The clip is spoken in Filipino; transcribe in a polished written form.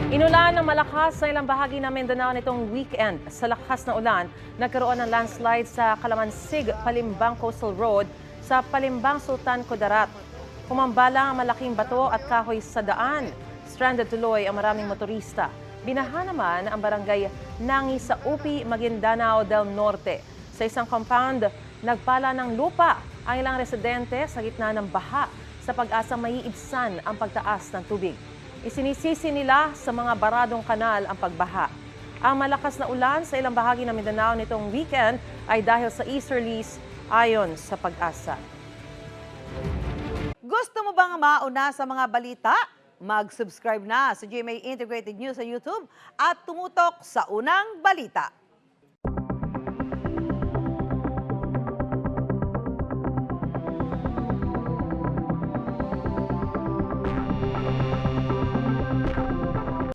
Inulan ng malakas sa ilang bahagi ng Mindanao nitong weekend. Sa lakas na ulan, nagkaroon ng landslide sa Kalamansig, Palimbang Coastal Road sa Palimbang Sultan Kudarat. Pumambala ang malaking bato at kahoy sa daan. Stranded tuloy ang maraming motorista. Binaha naman ang barangay Nangi sa Upi, Maguindanao del Norte. Sa isang compound, nagpala ng lupa ang ilang residente sa gitna ng baha sa pag-asang maiibsan ang pagtaas ng tubig. Isinisisi nila sa mga baradong kanal ang pagbaha. Ang malakas na ulan sa ilang bahagi ng Mindanao nitong weekend ay dahil sa easterlies ayon sa pag-asa. Gusto mo bang mauna sa mga balita? Mag-subscribe na sa GMA Integrated News sa YouTube at tumutok sa unang balita.